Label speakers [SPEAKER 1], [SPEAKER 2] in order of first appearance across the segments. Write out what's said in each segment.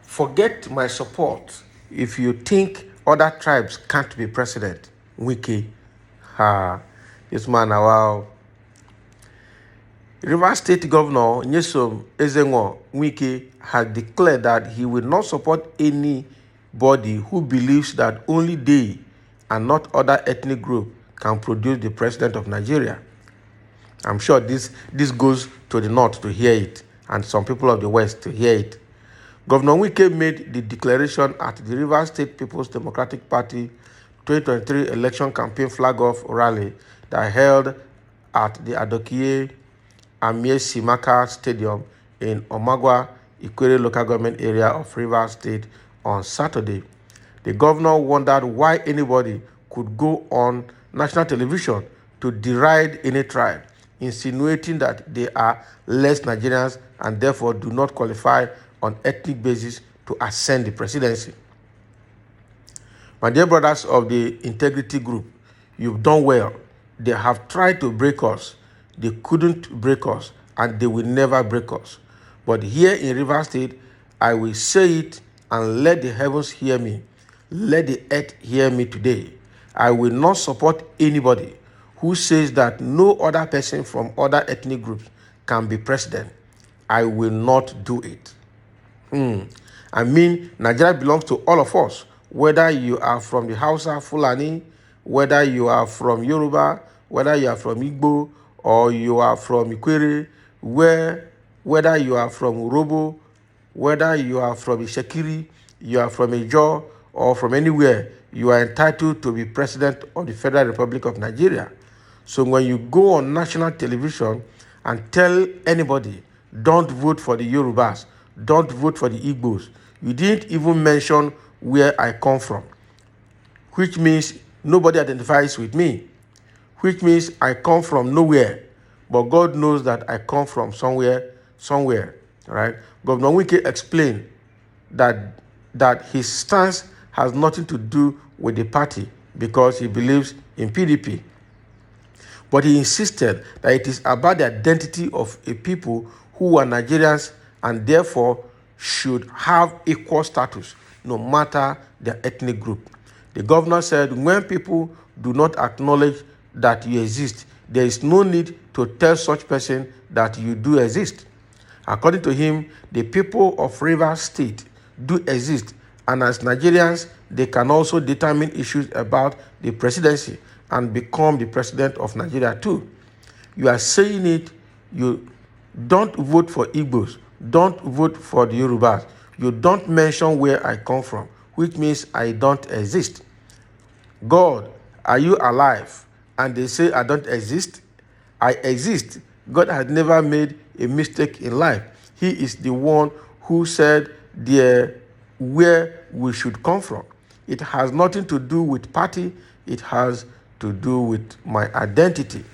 [SPEAKER 1] Forget my support if you think other tribes can't be president. Wike. This man, wow. Rivers State Governor Nyesom Ezengo Wike has declared that he will not support anybody who believes that only they and not other ethnic groups can produce the president of Nigeria. I'm sure this goes to the north to hear it, and some people of the west to hear it. Governor Wike made the declaration at the Rivers State People's Democratic Party 2023 election campaign flag-off rally that held at the Adokie Amie Simaka Stadium in Omagwa, Ikwere local government area of Rivers State on Saturday. The governor wondered why anybody could go on national television to deride any tribe, insinuating that they are less Nigerians and therefore do not qualify on ethnic basis to ascend the presidency. My dear brothers of the Integrity Group, you've done well. They have tried to break us. They couldn't break us, and they will never break us. But here in Rivers State, I will say it, and let the heavens hear me. Let the earth hear me today. I will not support anybody who says that no other person from other ethnic groups can be president. I will not do it. I mean, Nigeria belongs to all of us, whether you are from the Hausa, Fulani, whether you are from Yoruba, whether you are from Igbo, or you are from Ikwere, whether you are from Urobo, whether you are from Ishekiri, you are from Ijo, or from anywhere, you are entitled to be president of the Federal Republic of Nigeria. So when you go on national television and tell anybody, don't vote for the Yorubas, don't vote for the Igbos, you didn't even mention where I come from, which means nobody identifies with me, which means I come from nowhere, but God knows that I come from somewhere, right? Governor Wike explained that his stance has nothing to do with the party because he believes in PDP. But he insisted that it is about the identity of a people who are Nigerians and therefore should have equal status no matter their ethnic group. The governor said when people do not acknowledge that you exist, there is no need to tell such person that you do exist. According to him, the people of Rivers State do exist, and as Nigerians, they can also determine issues about the presidency and become the president of Nigeria too. You are saying it, you don't vote for Igbos, don't vote for the Yorubas, you don't mention where I come from, which means I don't exist. God, are you alive? And they say I don't exist. I exist. God has never made a mistake in life. He is the one who said where we should come from. It has nothing to do with party. It has to do with my identity.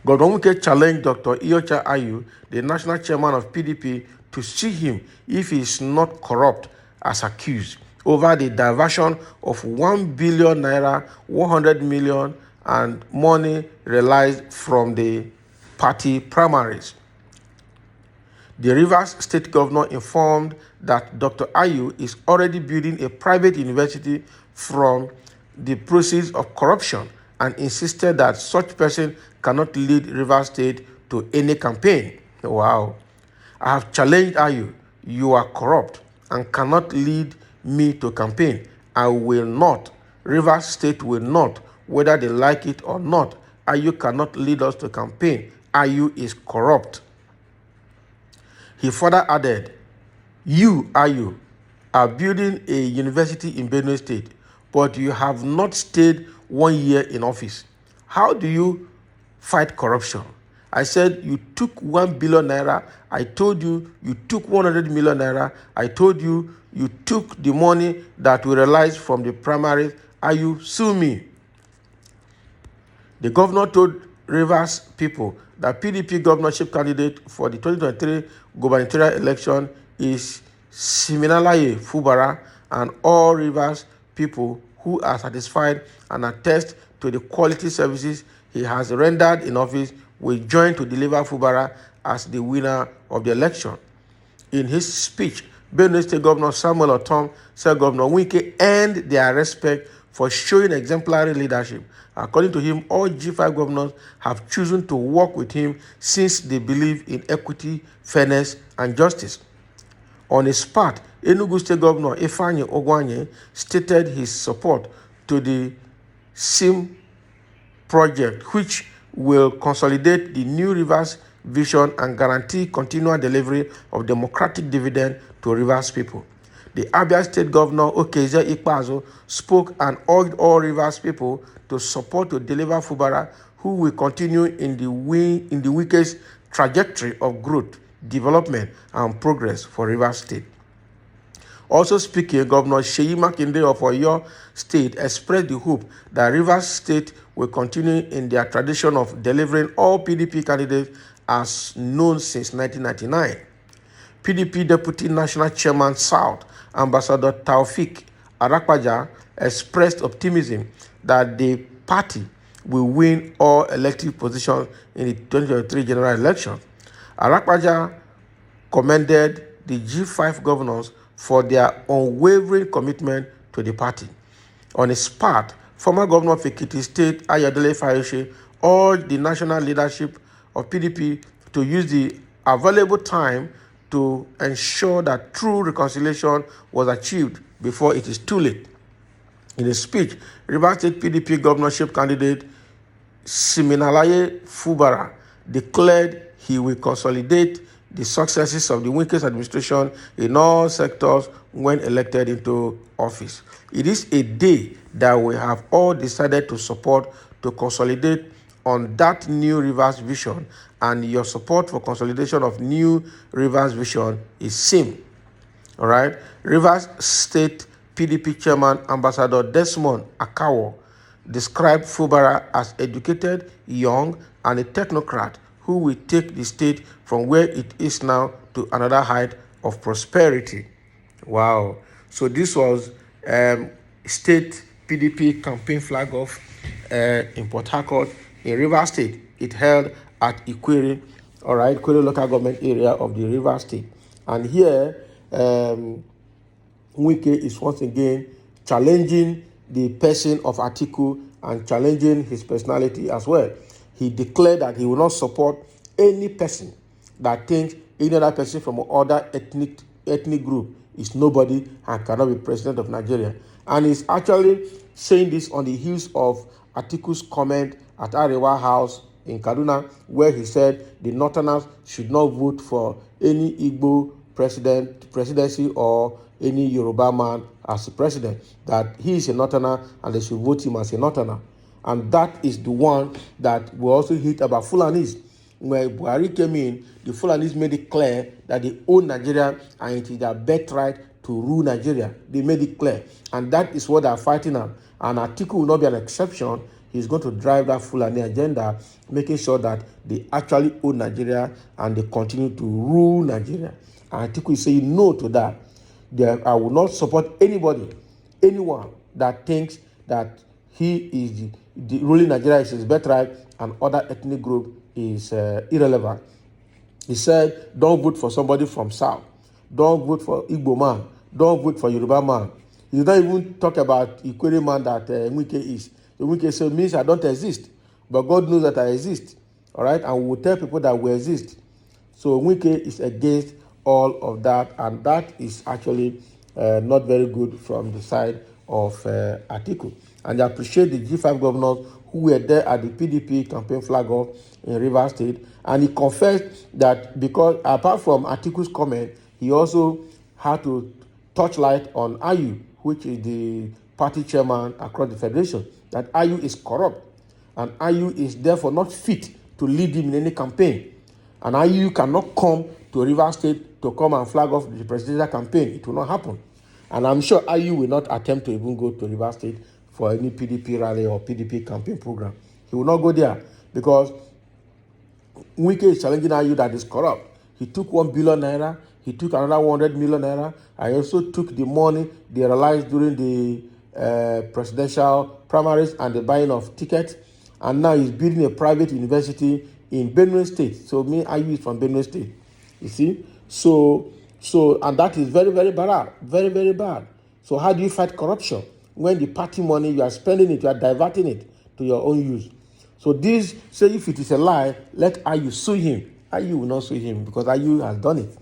[SPEAKER 1] Governor Wike challenged Dr. Iyorchia Ayu, the national chairman of PDP, to see him if he is not corrupt as accused over the diversion of 1 billion naira, 100 million, and money realized from the party primaries. The Rivers State Governor informed that Dr. Ayu is already building a private university from the proceeds of corruption and insisted that such person cannot lead Rivers State to any campaign. Wow. I have challenged Ayu. You are corrupt and cannot lead me to campaign. I will not. Rivers State will not, whether they like it or not. Ayu cannot lead us to campaign. Ayu is corrupt. He further added, you, Ayu, are building a university in Benue State, but you have not stayed 1 year in office. How do you fight corruption? I said you took 1 billion naira. I told you you took 100 million naira. I told you you took the money that we realized from the primaries. Ayu, sue me. The governor told Rivers people that PDP governorship candidate for the 2023 gubernatorial election is Siminalayi Fubara, and all Rivers people who are satisfied and attest to the quality services he has rendered in office will join to deliver Fubara as the winner of the election. In his speech, Benue State Governor Samuel Otom said Governor Wike earned their respect for showing exemplary leadership. According to him, all G5 governors have chosen to work with him since they believe in equity, fairness, and justice. On his part, Enugu State Governor Ifeanyi Ogwanye stated his support to the SIM project, which will consolidate the New Rivers vision and guarantee continual delivery of democratic dividend to Rivers people. The Abia State Governor Okezie Ikpeazu spoke and urged all Rivers people to support to deliver Fubara, who will continue in the weakest trajectory of growth, development, and progress for Rivers State. Also speaking, Governor Seyi Makinde of Oyo State expressed the hope that Rivers State will continue in their tradition of delivering all PDP candidates as known since 1999. PDP Deputy National Chairman South, Ambassador Taufik Arakpaja, expressed optimism that the party will win all elective positions in the 2023 general election. Arakpaja commended the G5 governors for their unwavering commitment to the party. On his part, former Governor of Ekiti State, Ayodele Fayose, urged the national leadership of PDP to use the available time to ensure that true reconciliation was achieved before it is too late. In a speech, Rivers State PDP governorship candidate Siminalaye Fubara declared he will consolidate the successes of the Wike's administration in all sectors when elected into office. It is a day that we have all decided to support to consolidate on that new Rivers vision, and your support for consolidation of new Rivers vision is same. All right. Rivers State PDP Chairman Ambassador Desmond Akawo described Fubara as educated, young, and a technocrat who will take the state from where it is now to another height of prosperity. Wow. So this was state PDP campaign flag off in Port Harcourt in Rivers State. It held at Ikwere, all right, Ikwere local government area of the Rivers State. And here, Wike is once again challenging the person of Atiku and challenging his personality as well. He declared that he will not support any person that thinks any other person from other ethnic group is nobody and cannot be president of Nigeria. And he's actually saying this on the heels of Atiku's comment at Arewa House in Kaduna, where he said the Northerners should not vote for any Igbo presidency or any Yoruba man as the president, that he is a Northerner and they should vote him as a Northerner. And that is the one that we also hit about Fulanis. When Buhari came in, the Fulanis made it clear that they own Nigeria and it is their birthright to rule Nigeria. They made it clear. And that is what they are fighting on. And Atiku will not be an exception. He's going to drive that Fulani agenda, making sure that they actually own Nigeria and they continue to rule Nigeria. And Atiku is saying no to that. I will not support anyone that thinks that he is the ruling Nigeria is his birthright and other ethnic group is irrelevant. He said, don't vote for somebody from South. Don't vote for Igbo man. Don't vote for Yoruba man. He did not even talk about Ikwere man that Wike is. The Wike said means I don't exist. But God knows that I exist. All right? And we will tell people that we exist. So Wike is against all of that. And that is actually not very good from the side of Atiku. And I appreciate the G5 governors who were there at the PDP campaign flag off in Rivers State. And he confessed that because apart from Atiku's comment, he also had to touch light on Ayu, which is the party chairman across the federation, that Ayu is corrupt. And Ayu is therefore not fit to lead him in any campaign. And Ayu cannot come to Rivers State to come and flag off the presidential campaign. It will not happen. And I'm sure Ayu will not attempt to even go to Rivers State for any PDP rally or PDP campaign program. He will not go there because Wike is challenging Ayu that is corrupt. He took 1 billion naira, he took another 100 million naira, and he also took the money they realized during the presidential primaries and the buying of tickets. And now he's building a private university in Benue State. So me, I use from Benue State. You see? So and that is very, very bad. Very, very bad. So how do you fight corruption? When the party money, you are spending it, you are diverting it to your own use. So this, say if it is a lie, let Ayu sue him. Ayu will not sue him because Ayu has done it.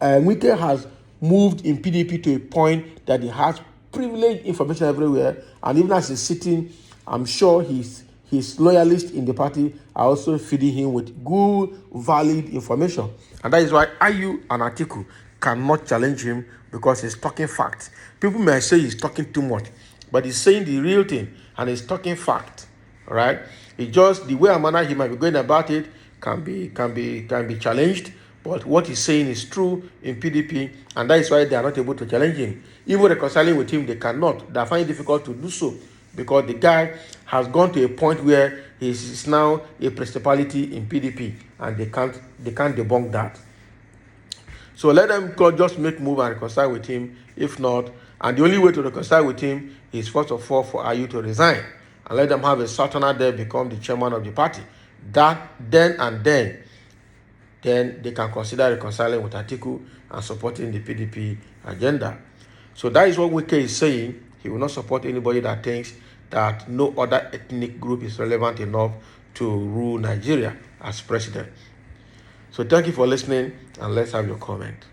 [SPEAKER 1] Wike has moved in PDP to a point that he has privileged information everywhere, and even as he's sitting, I'm sure his loyalists in the party are also feeding him with good, valid information. And that is why Ayu and Atiku cannot challenge him, because he's talking facts. People may say he's talking too much, but he's saying the real thing and he's talking fact. Right? It's just the way and manner he might be going about it can be challenged. But what he's saying is true in PDP, and that is why they are not able to challenge him. Even reconciling with him, they cannot. They find it difficult to do so, because the guy has gone to a point where he is now a principality in PDP, and they can't debunk that. So let them just make move and reconcile with him. If not, and the only way to reconcile with him is first of all for Ayu to resign, and let them have a Sultana there become the chairman of the party. Then they can consider reconciling with Atiku and supporting the PDP agenda. So that is what Wike is saying. He will not support anybody that thinks that no other ethnic group is relevant enough to rule Nigeria as president. So thank you for listening, and let's have your comment.